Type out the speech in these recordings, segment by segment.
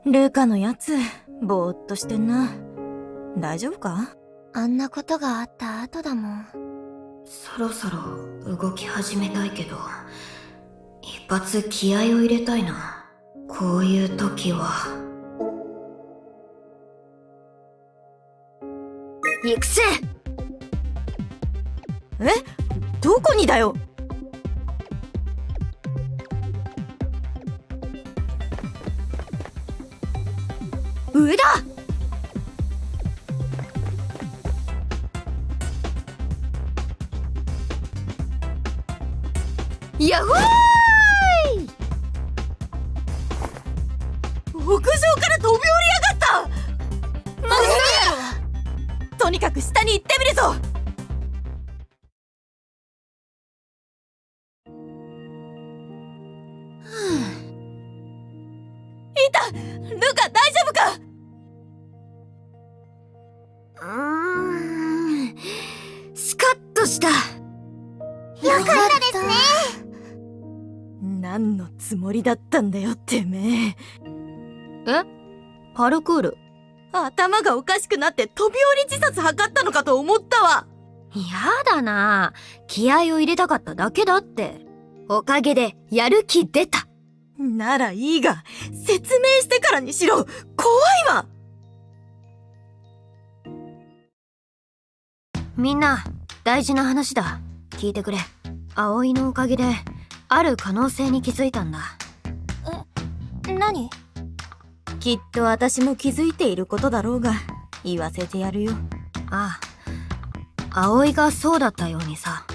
ルカのやつ、ぼーっとしてんな。大丈夫か？あんなことがあった後だもん。そろそろ動き始めたいけど、一発気合を入れたいな。こういう時は。行くせ！え？どこにだよ？上だ！やっほーい！屋上から飛び降りやがった！まさか！とにかく下に行ってみるぞ！いた！ルカ大丈夫か？スカッとした。よかったですね。何のつもりだったんだよてめえ。パルクール。頭がおかしくなって飛び降り自殺図ったのかと思ったわ。やだな。気合を入れたかっただけだって。おかげでやる気出た。ならいいが、説明してからにしろ。怖いわ。みんな、大事な話だ。聞いてくれ。葵のおかげで、ある可能性に気づいたんだ。何？きっと私も気づいていることだろうが、言わせてやるよ。ああ、葵がそうだったようにさ。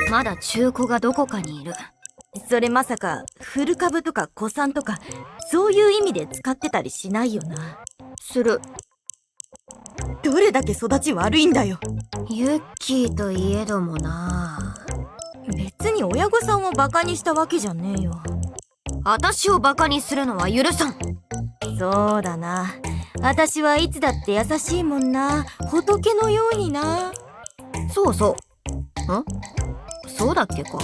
まだ中古がどこかにいる。それまさか古株とか古参とかそういう意味で使ってたりしないよな。する。どれだけ育ち悪いんだよ。ユッキーといえどもな。別に親御さんをバカにしたわけじゃねえよ。私をバカにするのは許さん。そうだな。私はいつだって優しいもんな。仏のようにな。そうそう。そうだっけか。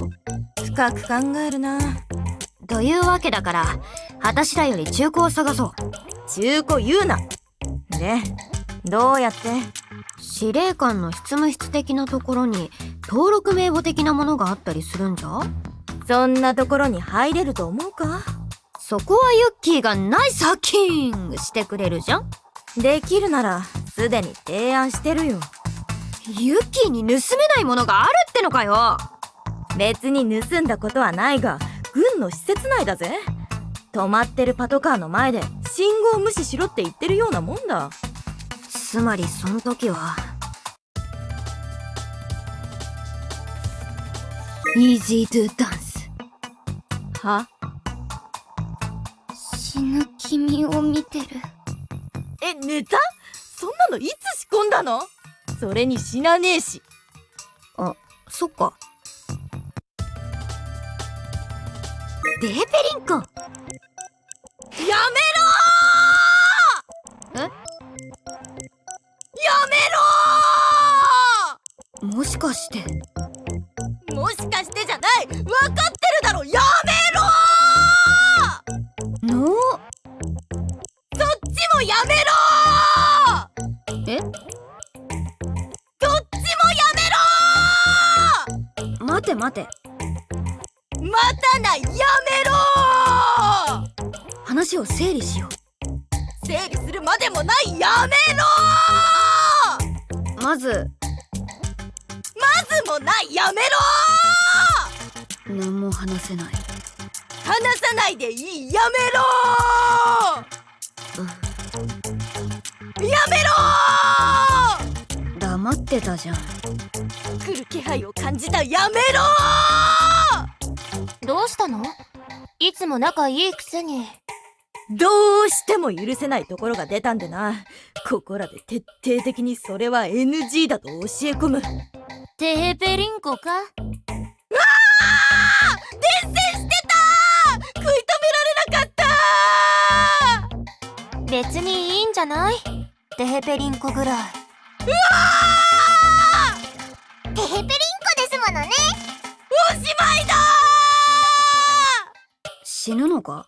深く考えるな。というわけだから、私らより中古を探そう。中古言うな。で、どうやって？司令官の執務室的なところに登録名簿的なものがあったりするんじゃ？そんなところに入れると思うか？そこはユッキーがナイスハッキングしてくれるじゃん。できるならすでに提案してるよ。ユッキーに盗めないものがあるってのかよ。別に盗んだことはないが、軍の施設内だぜ。止まってるパトカーの前で信号無視しろって言ってるようなもんだ。つまりその時はEasy to dance。は？死ぬ君を見てる。ネタ？そんなのいつ仕込んだの？それに死なねえし。あ、そっか。デーペリンコ。やめろー！え？やめろもしかして。ー！もしかしてじゃない！分かってるだろ！やめろー！のそっちもやめろー！え？どっちもやめろ待て待て。ー！待たない！やめろー！話を整理しよ整理するまでもない！やめろう。まずもない！やめろ何も話せない。話さないでいい！やめろやめろ黙ってたじゃん。来る気配を感じた！やめろどうしたの？いつも仲いいくせに。どうしても許せないところが出たんでな。ここらで徹底的にそれは NG だと教え込む。テーペリンコか？伝染してた！食い止められなかった！別にいいんじゃない？テーペリンコぐらい。テペリンコですものね。おしまいだ死ぬのか？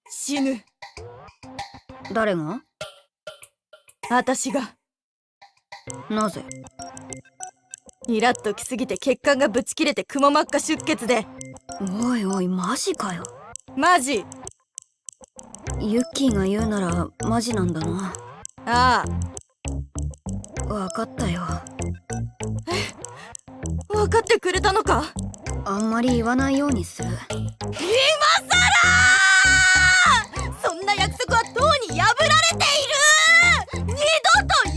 死ぬ。誰が？私が。なぜ？イラッときすぎて血管がぶち切れてくも膜下出血で。おいおい、マジかよ。マジ。ユッキーが言うならマジなんだな。ああ、わかったよ。分かってくれたのか？あんまり言わないようにする。今さらそんな約束はとうに破られている。二度と言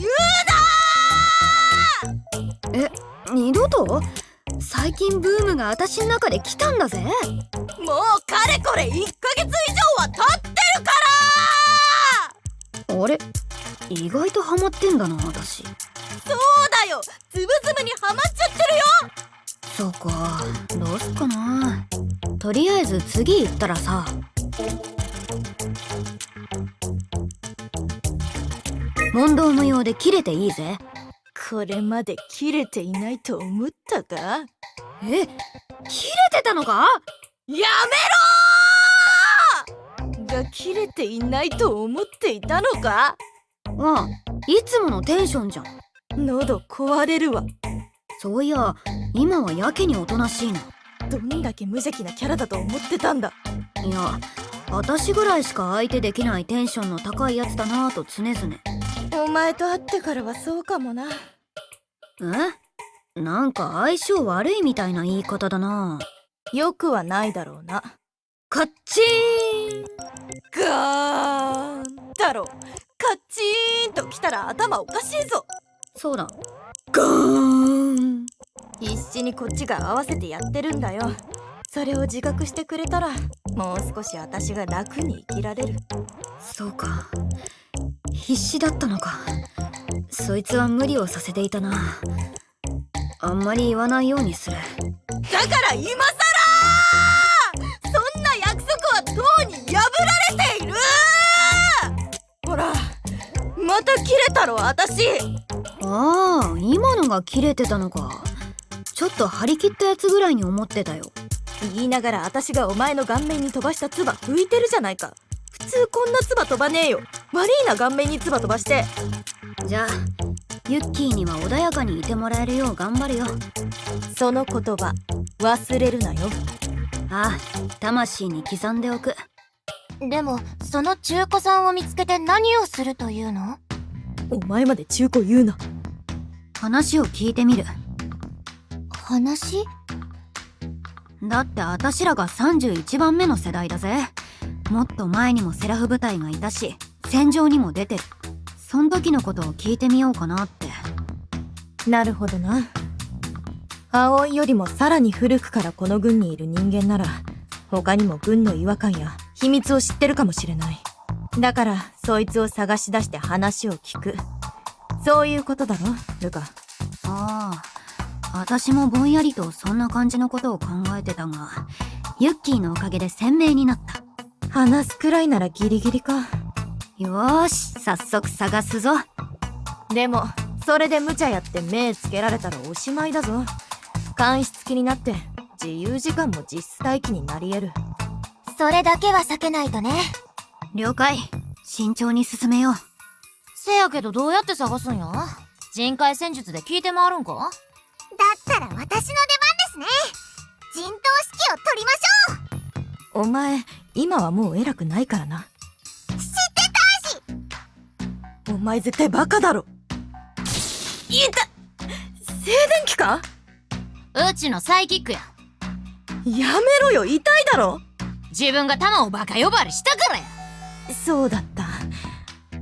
うな。二度と？最近ブームが私の中で来たんだぜ。もうかれこれ1ヶ月以上は経ってるかあれ？意外とハマってんだな、私。ら。そうだよ、つぶつぶにハマっちゃってるよ。そうか、どうすっかな。とりあえず次行ったらさ、問答無用で切れていいぜ。これまで切れていないと思ったか？切れてたのか？やめろーが切れていないと思っていたのか？ああ、いつものテンションじゃん。喉壊れるわ。そういや、今はやけにおとなしいな。どんだけ無邪気なキャラだと思ってたんだ。いや、私ぐらいしか相手できないテンションの高いやつだなぁと常々。お前と会ってからはそうかもな。なんか相性悪いみたいな言い方だな。よくはないだろうな。カッチーン。ガーンだろ。カッチーンときたら頭おかしいぞ。そうだ。ガーン。必死にこっちが合わせてやってるんだよ。それを自覚してくれたらもう少し私が楽に生きられる。そうか、必死だったのか。そいつは無理をさせていたな。あんまり言わないようにする。だから今さらそんな約束はとうに破られている。ほら、また切れたろ私。ああ、今のが切れてたのか。ちょっと張り切ったやつぐらいに思ってたよ。言いながら私がお前の顔面に飛ばした唾拭いてるじゃないか。普通こんな唾飛ばねえよ。悪いな、顔面に唾飛ばして。じゃあユッキーには穏やかにいてもらえるよう頑張るよ。その言葉忘れるなよ。ああ、魂に刻んでおく。でもその中古さんを見つけて何をするというの？お前まで中古言うな。話を聞いてみる。話？だって私らが31番目の世代だぜ。もっと前にもセラフ部隊がいたし、戦場にも出てる。そん時のことを聞いてみようかなって。なるほどな。葵よりもさらに古くからこの軍にいる人間なら他にも軍の違和感や秘密を知ってるかもしれない。だからそいつを探し出して話を聞く。そういうことだろ、ルカ。ああ、私もぼんやりとそんな感じのことを考えてたが、ユッキーのおかげで鮮明になった。話すくらいならギリギリか。よーし、早速探すぞ。でもそれで無茶やって目つけられたらおしまいだぞ。監視付きになって自由時間も実質待機になり得る。それだけは避けないとね。了解。慎重に進めよう。せやけどどうやって探すんや？人海戦術で聞いて回るんか？だったら私の出番ですね。陣頭指揮を取りましょう。お前今はもう偉くないからな。知ってたし。お前絶対バカだろ。いた、静電気か？うちのサイキックや。やめろよ、痛いだろ。自分が弾をバカ呼ばわりしたからや。そうだった。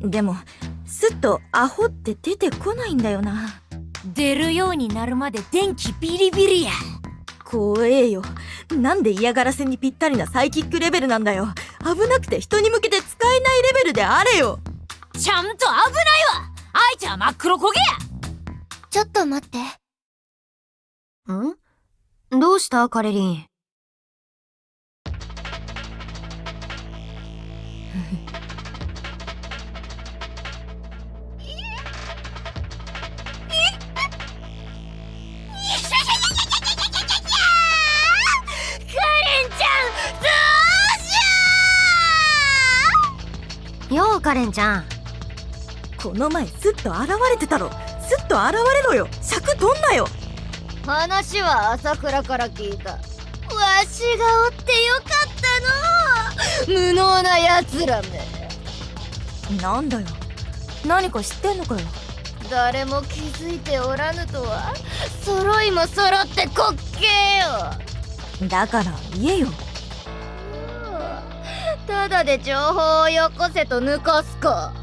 でもすっとアホって出てこないんだよな。出るようになるまで電気ビリビリや。怖えよ。なんで嫌がらせにぴったりなサイキックレベルなんだよ。危なくて人に向けて使えないレベルであれよ。ちゃんと危ないわ。あいちゃ真っ黒焦げや。ちょっと待って。どうしたカレリン。やようカレンちゃん。この前スッと現れてたろ。スッと現れろよ。尺取んなよ。話は朝倉から聞いた。わしがおってよかったのう。無能なやつらめ。なんだよ。何か知ってんのかよ。誰も気づいておらぬとは。揃いも揃ってこっけよ。だから言えよ。ただで情報をよこせと抜かすか。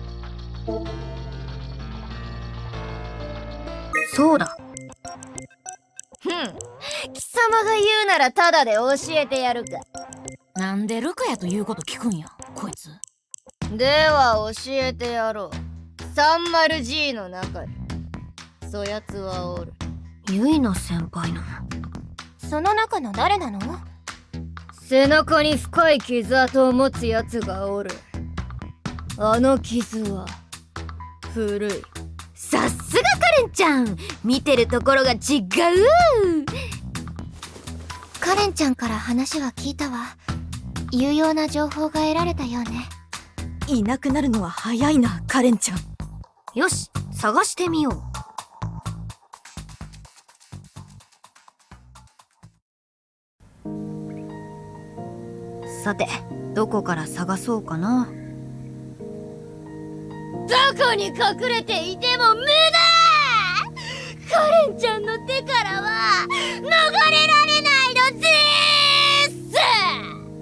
そうだ。貴様が言うならただで教えてやるか。なんでルカやということ聞くんやこいつ。では教えてやろう。30G の中にそやつはおる。ユイナ先輩の。その中の誰なの？背中に深い傷跡を持つやつがおる。あの傷は古い。さすがカレンちゃん、見てるところが違う。カレンちゃんから話は聞いたわ。有用な情報が得られたようね。いなくなるのは早いな、カレンちゃん。よし、探してみよう。さて、どこから探そうかな。どこに隠れていても無駄。カレンちゃんの手からは逃れられないのでーす。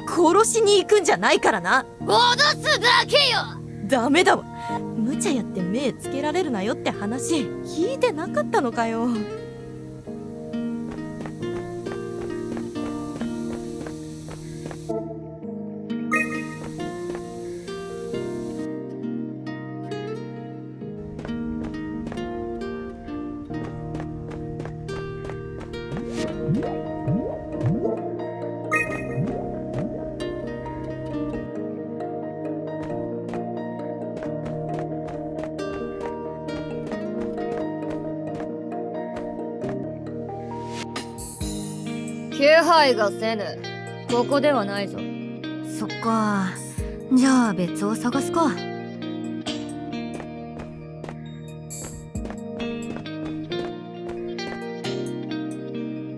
殺しに行くんじゃないからな。脅すだけよ。ダメだわ。無茶やって目つけられるなよって話聞いてなかったのかよ。気配がせぬ。ここではないぞ。そっか。じゃあ別を探すか。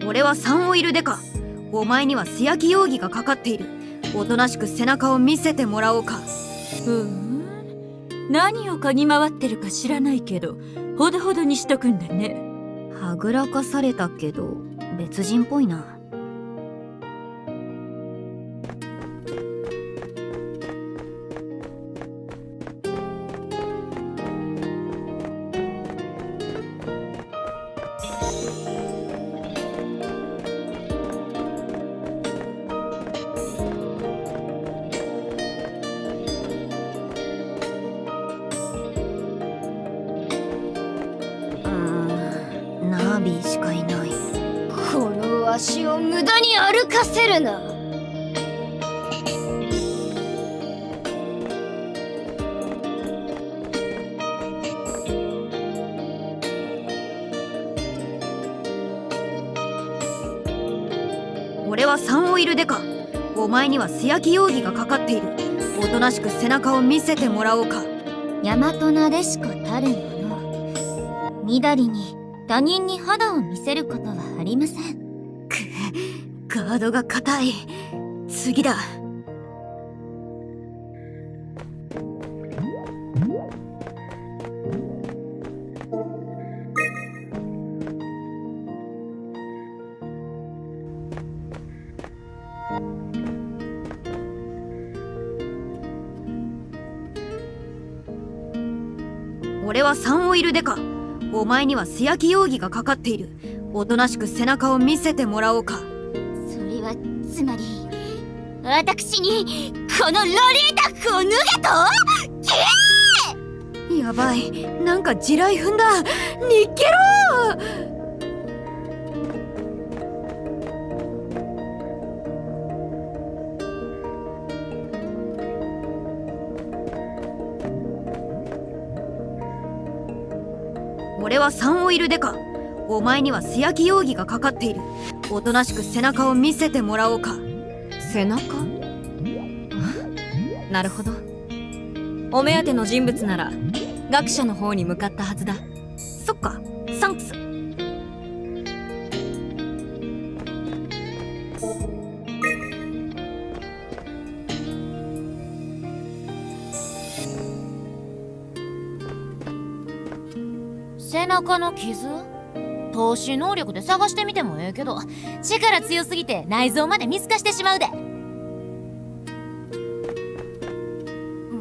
俺はサンオイルデカ。お前には素焼き容疑がかかっている。おとなしく背中を見せてもらおうか。何を嗅ぎ回ってるか知らないけど、ほどほどにしとくんだね。はぐらかされたけど別人っぽいな。ナービーしかいない。このわしを無駄に歩かせるな。俺はサンオイルデカ。お前には素焼き容疑がかかっている。おとなしく背中を見せてもらおうか。大和なでしこたるもの。緑に他人に肌を見せることはありません。ガードが硬い。次だ。俺はサンオイルデカ。お前には素焼き容疑がかかっている。おとなしく背中を見せてもらおうか。それはつまり私にこのロリータ服を脱げと？やばい、なんか地雷踏んだ。逃げろ。俺はサンオイルデカ。お前には素焼き容疑がかかっている。おとなしく背中を見せてもらおうか。背中？なるほど。お目当ての人物なら学者の方に向かったはずだ。そっか、サンクス。背中の傷？透視能力で探してみてもええけど、力強すぎて内臓まで見透かしてしまうで。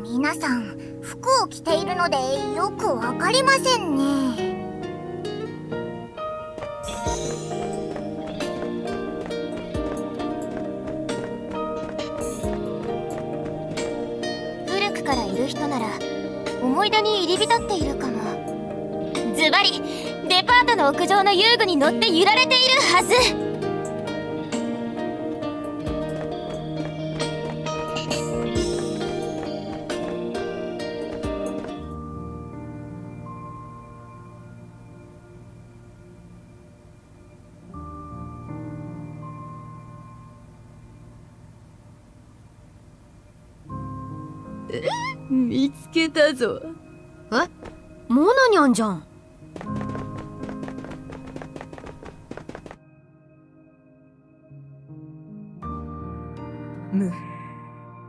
皆さん服を着ているのでよくわかりませんね。古くからいる人なら思い出に入り浸っているかも。ズバリデパートの屋上の遊具に乗って揺られているはず。見つけたぞ。モナニャンじゃん。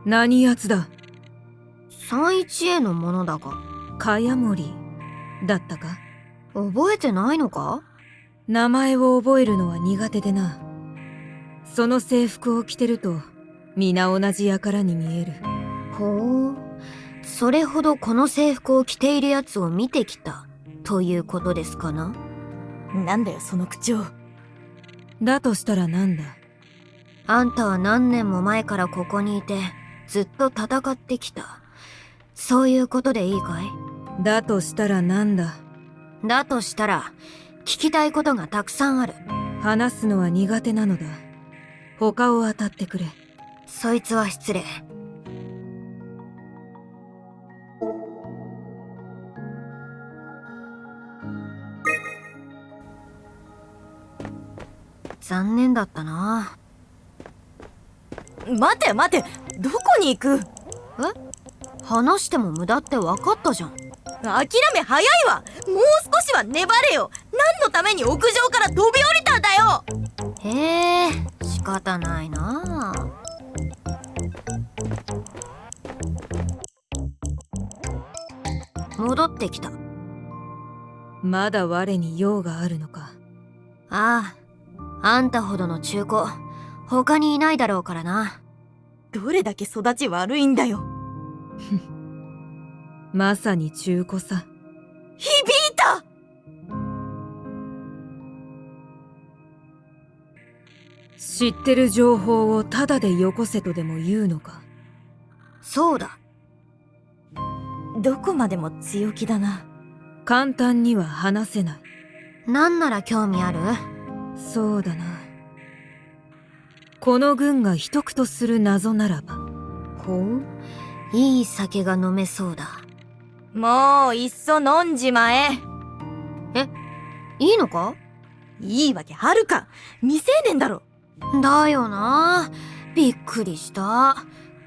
何奴だ。 31A のものだが。茅森だったか。覚えてないのか？名前を覚えるのは苦手でな。その制服を着てると皆同じ輩に見える。ほう、それほどこの制服を着ているやつを見てきたということですかな？なんだよその口調。だとしたらなんだ。あんたは何年も前からここにいてずっと戦ってきた。そういうことでいいかい？だとしたらなんだ。だとしたら聞きたいことがたくさんある。話すのは苦手なのだ。他を当たってくれ。そいつは失礼。残念だったな。待て待て、どこに行く？話しても無駄って分かったじゃん。諦め早いわ。もう少しは粘れよ。何のために屋上から飛び降りたんだよ。へえ、仕方ないな。戻ってきた。まだ我に用があるのか。ああ、あんたほどの中古他にいないだろうからな。どれだけ育ち悪いんだよ。まさに中古さ。響いた。知ってる情報をタダでよこせとでも言うのか。そうだ。どこまでも強気だな。簡単には話せない。なんなら興味ある？そうだな。この軍が秘匿とする謎ならば。ほう、いい酒が飲めそうだ。もういっそ飲んじまえ。いいのか？いいわけあるか。未成年だろ。だよな。びっくりした。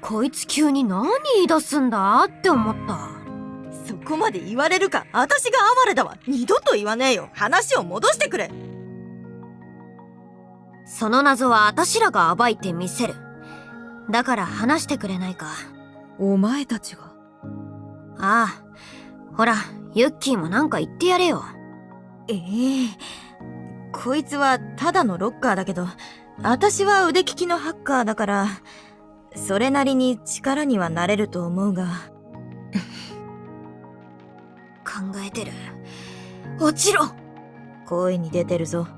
こいつ急に何言い出すんだって思った。そこまで言われるか。私が哀れだわ。二度と言わねえよ。話を戻してくれ。その謎は私らが暴いてみせる。だから話してくれないか。お前たちが。ああ、ほら、ユッキーもなんか言ってやれよ。こいつはただのロッカーだけど、私は腕利きのハッカーだから、それなりに力にはなれると思うが。考えてる。落ちろ。声に出てるぞ。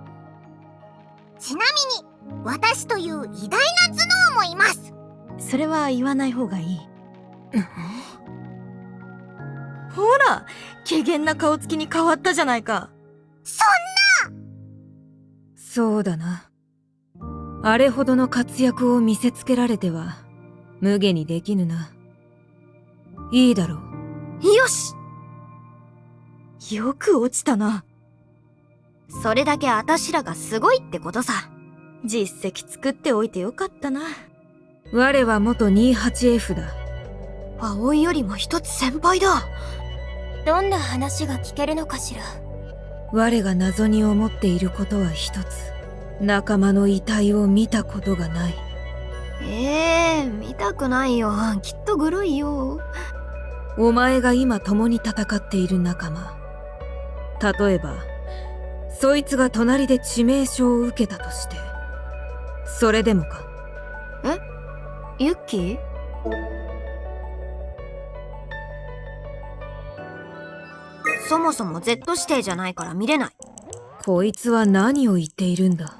ちなみに私という偉大な頭脳もいます。それは言わない方がいい。ほら、怪げな顔つきに変わったじゃないか。そそうだな。あれほどの活躍を見せつけられては無下にできぬな。いいだろう。よし。よく落ちたな。それだけ私らがすごいってことさ。実績作っておいてよかったな。我は元 28F だ。葵よりも一つ先輩だ。どんな話が聞けるのかしら。我が謎に思っていることは一つ。仲間の遺体を見たことがない。見たくないよ。きっとグロいよ。お前が今共に戦っている仲間。例えば、そいつが隣で致命傷を受けたとして、それでもか？ユッキー？そもそも Z 指定じゃないから見れない。こいつは何を言っているんだ？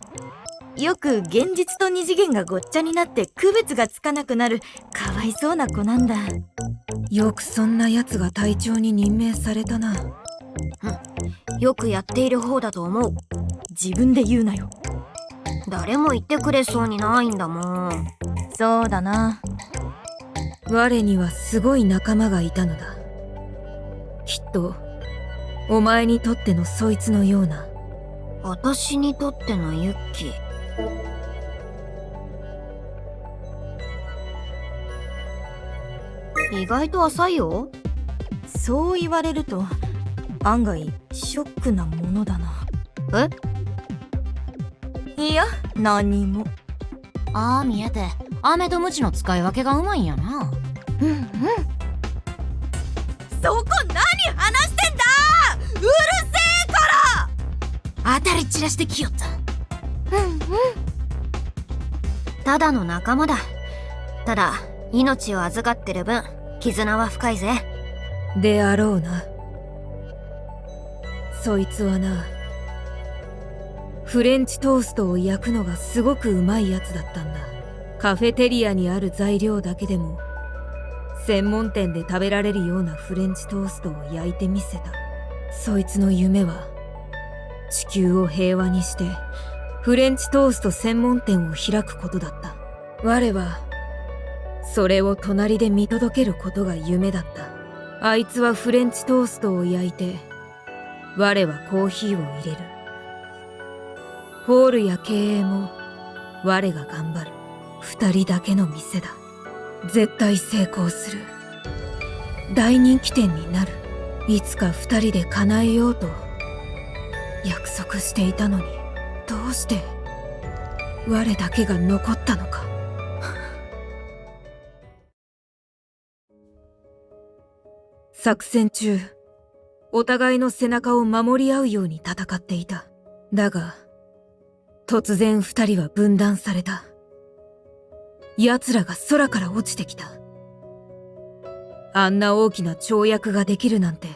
よく現実と二次元がごっちゃになって区別がつかなくなるかわいそうな子なんだ。よくそんな奴が隊長に任命されたな。よくやっている方だと思う。自分で言うなよ。誰も言ってくれそうにないんだもん。そうだな。我にはすごい仲間がいたのだ。きっとお前にとってのそいつのような。私にとってのユッキー。意外と浅いよ。そう言われると案外ショックなものだな。いや何も。ああ見えて飴とムチの使い分けがうまいんやな。そこ何話してんだ！うるせえから！当たり散らしてきよった。ただの仲間だ。ただ命を預かってる分絆は深いぜ。であろうな。そいつはな、フレンチトーストを焼くのがすごくうまいやつだったんだ。カフェテリアにある材料だけでも専門店で食べられるようなフレンチトーストを焼いてみせた。そいつの夢は地球を平和にしてフレンチトースト専門店を開くことだった。我はそれを隣で見届けることが夢だった。あいつはフレンチトーストを焼いて、我はコーヒーを入れる。ホールや経営も我が頑張る。二人だけの店だ。絶対成功する。大人気店になる。いつか二人で叶えようと約束していたのに、どうして我だけが残ったのか。作戦中、お互いの背中を守り合うように戦っていた。だが、突然二人は分断された。奴らが空から落ちてきた。あんな大きな跳躍ができるなんて、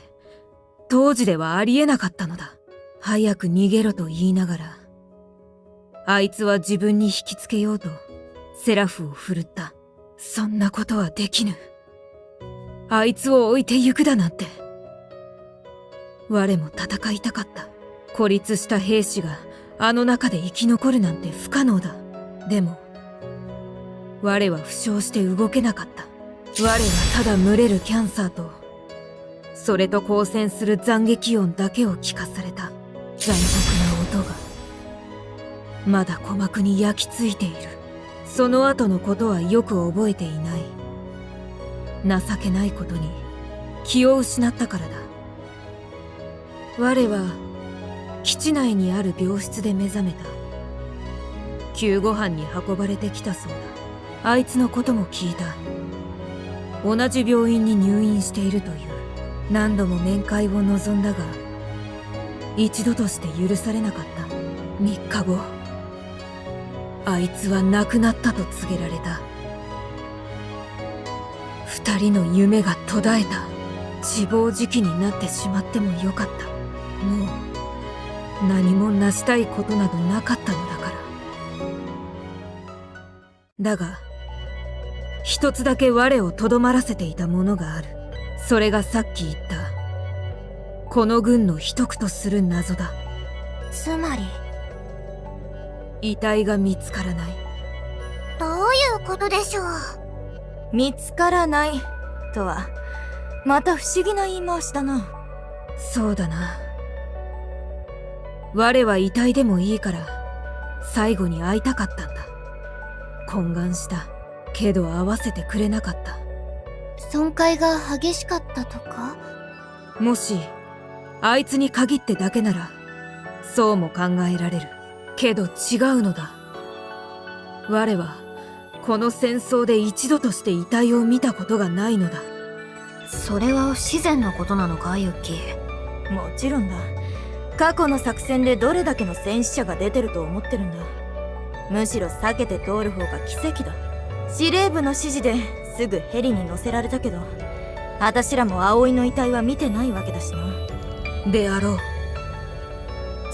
当時ではありえなかったのだ。早く逃げろと言いながら、あいつは自分に引きつけようと、セラフを振るった。そんなことはできぬ。あいつを置いてゆくだなんて。我も戦いたかった。孤立した兵士があの中で生き残るなんて不可能だ。でも、我は負傷して動けなかった。我はただ群れるキャンサーと、それと交戦する斬撃音だけを聞かされた。残酷な音が、まだ鼓膜に焼き付いている。その後のことはよく覚えていない。情けないことに気を失ったからだ。我は基地内にある病室で目覚めた。救護班に運ばれてきたそうだ。あいつのことも聞いた。同じ病院に入院しているという。何度も面会を望んだが、一度として許されなかった。3日後、あいつは亡くなったと告げられた。二人の夢が途絶えた。自暴自棄になってしまってもよかった。もう何も成したいことなどなかったのだから。だが一つだけ我をとどまらせていたものがある。それがさっき言ったこの軍の秘匿とする謎だ。つまり遺体が見つからない。どういうことでしょう。見つからないとはまた不思議な言い回しだな。そうだな。我は遺体でもいいから最後に会いたかったんだ。懇願したけど会わせてくれなかった。損壊が激しかったとか？もしあいつに限ってだけならそうも考えられる。けど違うのだ。我はこの戦争で一度として遺体を見たことがないのだ。それは不自然なことなのか、ユッキー。もちろんだ。過去の作戦でどれだけの戦死者が出てると思ってるんだ。むしろ避けて通る方が奇跡だ。司令部の指示ですぐヘリに乗せられたけど、私らも葵の遺体は見てないわけだしな。であろう。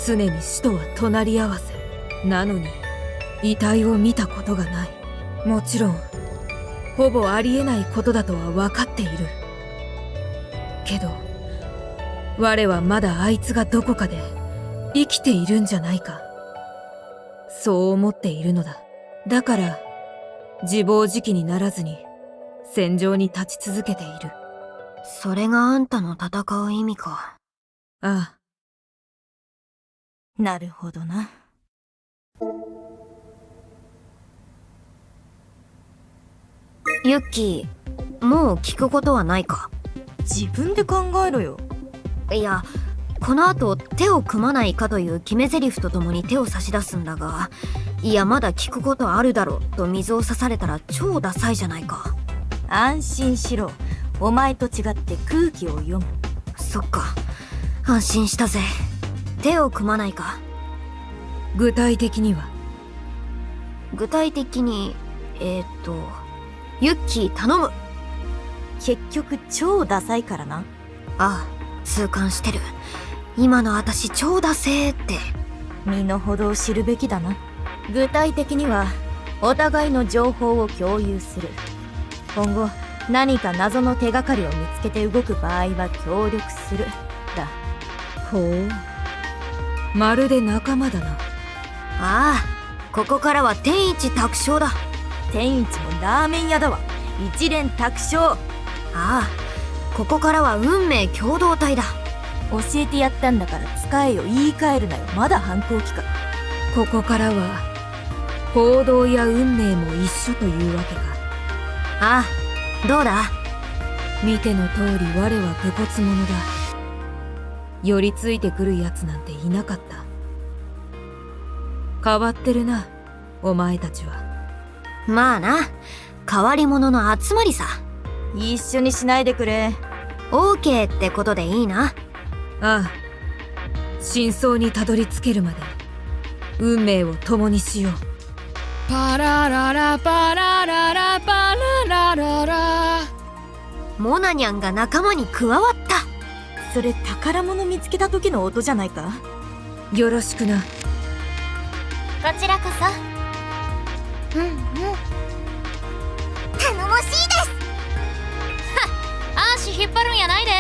常に死とは隣り合わせ。なのに遺体を見たことがない。もちろんほぼありえないことだとは分かっている。けど我はまだあいつがどこかで生きているんじゃないか、そう思っているのだ。だから自暴自棄にならずに戦場に立ち続けている。それがあんたの戦う意味か。ああ。なるほどな。ユッキー、もう聞くことはないか？自分で考えろよ。いや、この後手を組まないかという決め台詞とともに手を差し出すんだが、いやまだ聞くことあるだろと水を差されたら超ダサいじゃないか。安心しろ。お前と違って空気を読む。そっか、安心したぜ。手を組まないか？具体的には？具体的にユッキー頼む。結局超ダサいからな。ああ、痛感してる。今の私超ダセーって。身の程を知るべきだな。具体的にはお互いの情報を共有する。今後何か謎の手がかりを見つけて動く場合は協力するだ。ほう、まるで仲間だな。ああ、ここからは天一卓勝だ。天一もラーメン屋だわ。一連卓勝。ああ、ここからは運命共同体だ。教えてやったんだから使えよ。言い換えるなよ。まだ反抗期か。ここからは行動や運命も一緒というわけか。ああ、どうだ？見ての通り我は武骨者だ。寄りついてくるやつなんていなかった。変わってるな、お前たちは。まあな、変わり者の集まりさ。一緒にしないでくれ。オーケーってことでいいな。ああ、真相にたどり着けるまで運命を共にしよう。パラララパラララパララララ。モナニャンが仲間に加わった。それ宝物見つけた時の音じゃないか。よろしくな。こちらこそ。うんうん。頼もしいです。足引っ張るんやないで。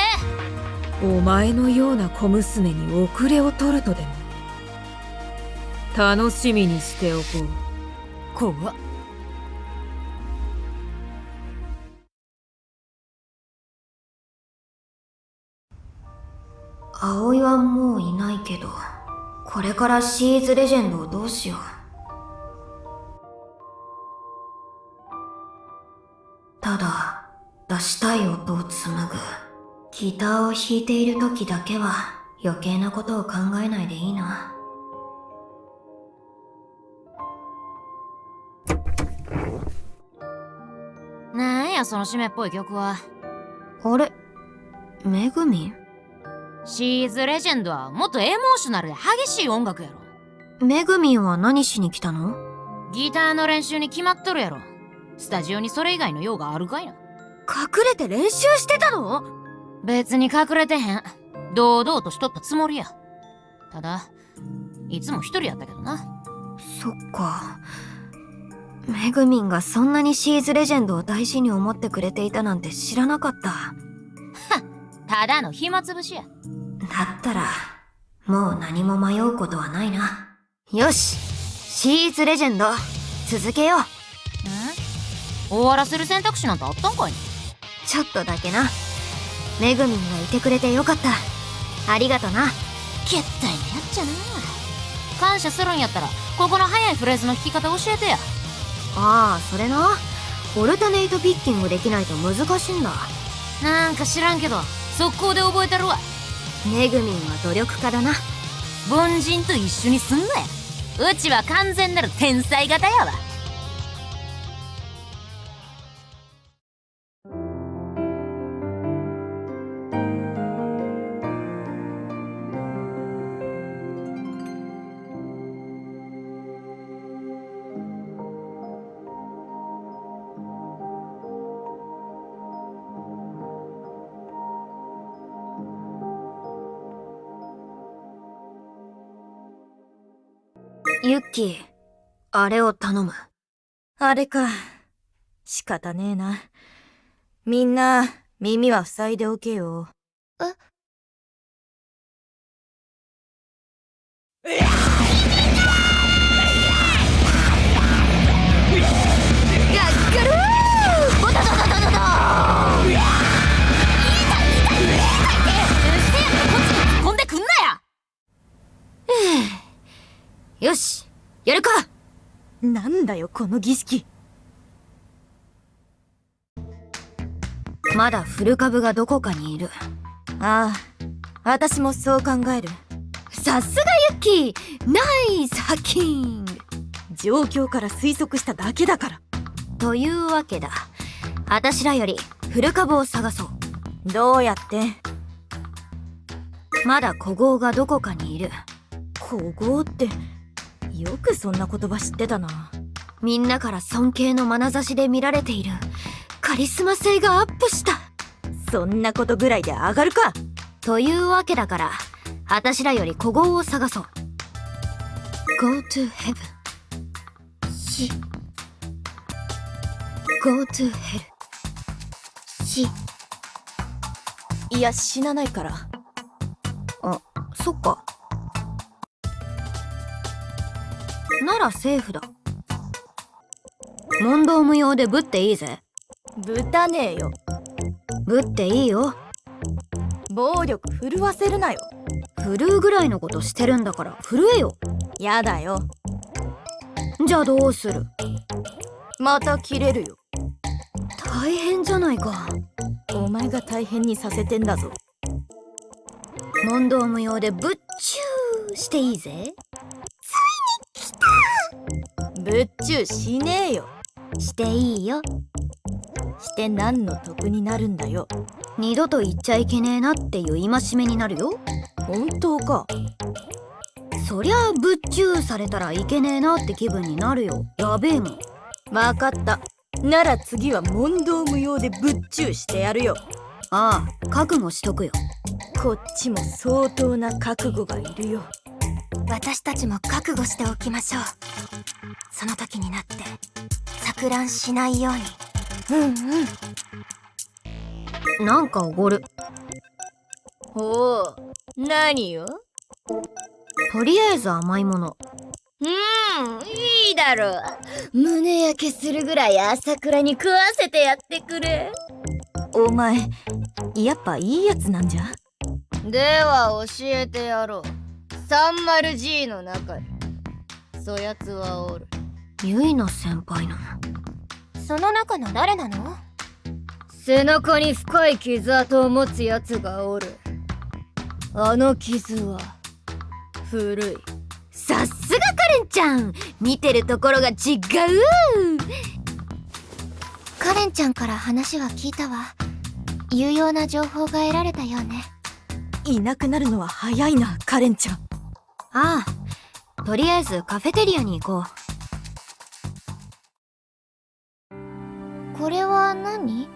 お前のような小娘に遅れを取るとでも。楽しみにしておこう。怖っ。葵はもういないけど、これからシーズレジェンドをどうしよう。ただ出したい音を紡ぐ。ギターを弾いている時だけは余計なことを考えないでいいな。なんやその締めっぽい曲は。あれ、めぐみん？シーズレジェンドはもっとエモーショナルで激しい音楽やろ。めぐみんは何しに来たの？ギターの練習に決まっとるやろ。スタジオにそれ以外の用があるかいな。隠れて練習してたの？別に隠れてへん。堂々としとったつもりや。ただいつも一人やったけどな。そっか。めぐみんがそんなにシーズレジェンドを大事に思ってくれていたなんて知らなかった。ただの暇つぶしや。だったらもう何も迷うことはないな。よし、シーズレジェンド続けよう。終わらせる選択肢なんてあったんかいな。ちょっとだけな。めぐみんがいてくれてよかった。ありがとな。けったいなやっちゃな。感謝するんやったらここの早いフレーズの弾き方教えてや。ああ、それな。オルタネイトピッキングできないと難しいんだ。なんか知らんけど速攻で覚えたるわ。めぐみんは努力家だな。凡人と一緒にすんなや。うちは完全なる天才型やわ。ユッキー、あれを頼む。あれか。仕方ねえな。みんな、耳は塞いでおけよ。飛んでくんなや。よし、やるか。なんだよ、この儀式。まだ古株がどこかにいる。ああ、私もそう考える。さすがユッキー、ナイスハッキング。状況から推測しただけだから。というわけだ。あたしらより古株を探そう。どうやって？まだ古豪がどこかにいる。古豪って、よくそんな言葉知ってたな。みんなから尊敬の眼差しで見られている。カリスマ性がアップした。そんなことぐらいで上がるか。というわけだから、あたしらより古豪を探そう。Go to heaven. 死。Go to hell. 死。いや、死なないから。あ、そっか。ならセーフだ。問答無用でぶっていいぜ。ぶたねえよ。ぶっていいよ。暴力振るわせるなよ。振るうぐらいのことしてるんだから震えよ。やだよ。じゃあどうする？また切れるよ。大変じゃないか。お前が大変にさせてんだぞ。問答無用でぶっちゅーしていいぜ。ぶっちゅうしねえよ。していいよ。して何の得になるんだよ。二度と言っちゃいけねえなっていう戒めになるよ。本当か。そりゃあぶっちゅーされたらいけねえなって気分になるよ。やべえもん。わかった。なら次は問答無用でぶっちゅうしてやるよ。ああ、覚悟しとくよ。こっちも相当な覚悟がいるよ。私たちも覚悟しておきましょう。その時になって錯乱しないように。なんかおごる。おお、何よ。とりあえず甘いもの。いいだろう。胸焼けするぐらい朝倉に食わせてやってくれ。お前、やっぱいいやつなんじゃ。では教えてやろう。30G の中にそやつはおる。ゆいな先輩の。その中の誰なの？背中に深い傷跡を持つやつがおる。あの傷は古い。さすがカレンちゃん、見てるところが違う。カレンちゃんから話は聞いたわ。有用な情報が得られたようね。いなくなるのは早いな、カレンちゃん。ああ、とりあえずカフェテリアに行ここれは何？う。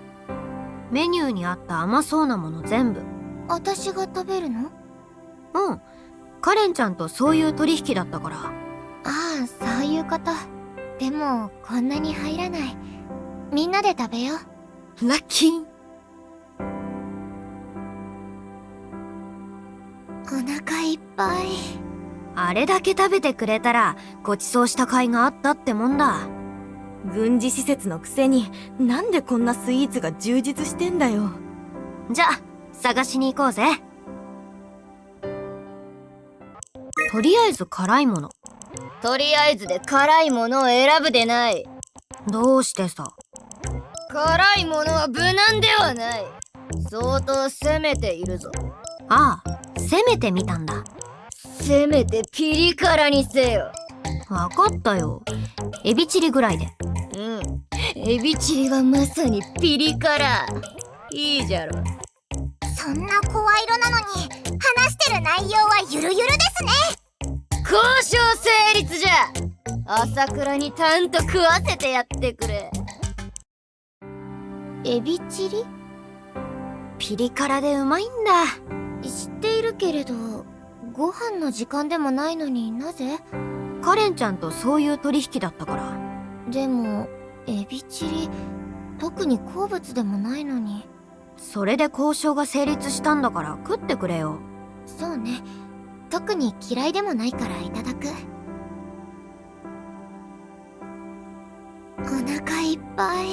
メニューにあった甘そうなもの全部。私が食べるの？うん、カレンちゃんとそういう取引だったから。ああ、そういうこと。でもこんなに入らない。みんなで食べよう。ラッキー。お腹いっぱい。あれだけ食べてくれたらごちそうした甲斐があったってもんだ。軍事施設のくせになんでこんなスイーツが充実してんだよ。じゃあ探しに行こうぜ。とりあえず辛いもの。とりあえずで辛いものを選ぶでない。どうしてさ。辛いものは無難ではない。相当攻めているぞ。ああ、攻めてみたんだ。せめてピリ辛にせよ。わかったよ。エビチリぐらいで。うん。エビチリはまさにピリ辛。いいじゃろ。そんな声色なのに話してる内容はゆるゆるですね。交渉成立じゃ。朝倉にたんと食わせてやってくれ。エビチリ？ピリ辛でうまいんだ。知っているけれど、ご飯の時間でもないのになぜ？カレンちゃんとそういう取引だったから。でも、エビチリ、特に好物でもないのに。それで交渉が成立したんだから食ってくれよ。そうね。特に嫌いでもないからいただく。お腹いっぱい。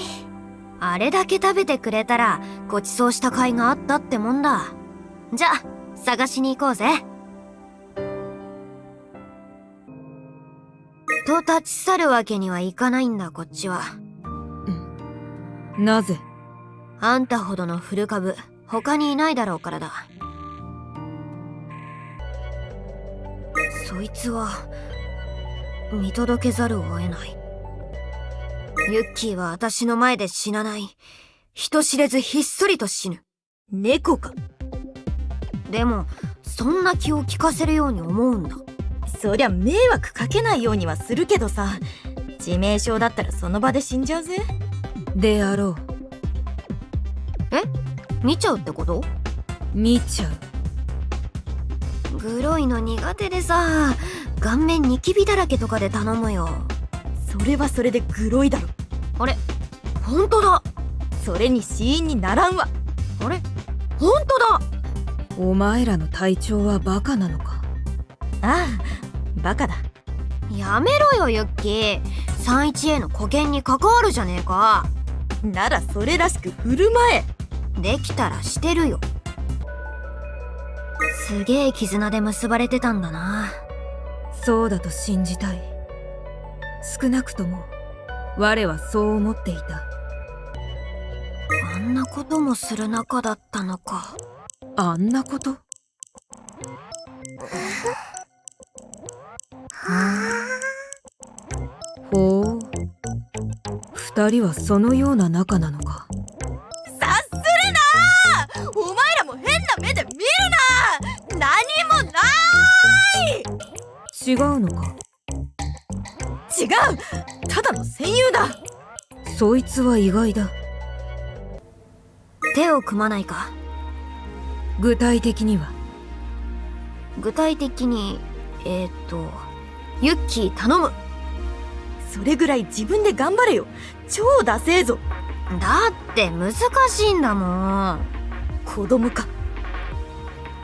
あれだけ食べてくれたらごちそうした甲斐があったってもんだ。じゃあ探しに行こうぜ。と立ち去るわけにはいかないんだ、こっちは。なぜ？あんたほどの古株他にいないだろうからだ。そいつは見届けざるを得ない。ユッキーは私の前で死なない。人知れずひっそりと死ぬ。猫か。でもそんな気を利かせるように思うんだ。そりゃ迷惑かけないようにはするけどさ、致命傷だったらその場で死んじゃうぜ。であろう。見ちゃうってこと？見ちゃう。グロいの苦手でさ、顔面ニキビだらけとかで頼むよ。それはそれでグロいだろ。あれ、ほんとだ。それに死因にならんわ。あれ、ほんとだ。お前らの隊長はバカなのか。ああ、バカだ。やめろよユッキー。 31A の保険に関わるじゃねえか。ならそれらしく振る舞え。できたらしてるよ。すげえ絆で結ばれてたんだな。そうだと信じたい。少なくとも我はそう思っていた。あんなこともする仲だったのか。あんなこと？ほう、二人はそのような仲なのか。察するな！お前らも変な目で見るな！何もない！違うのか？違う！ただの戦友だ！そいつは意外だ。手を組まないか？具体的には？具体的にユッキー頼む。それぐらい自分で頑張れよ。超ダセえぞ。だって難しいんだもん。子供か。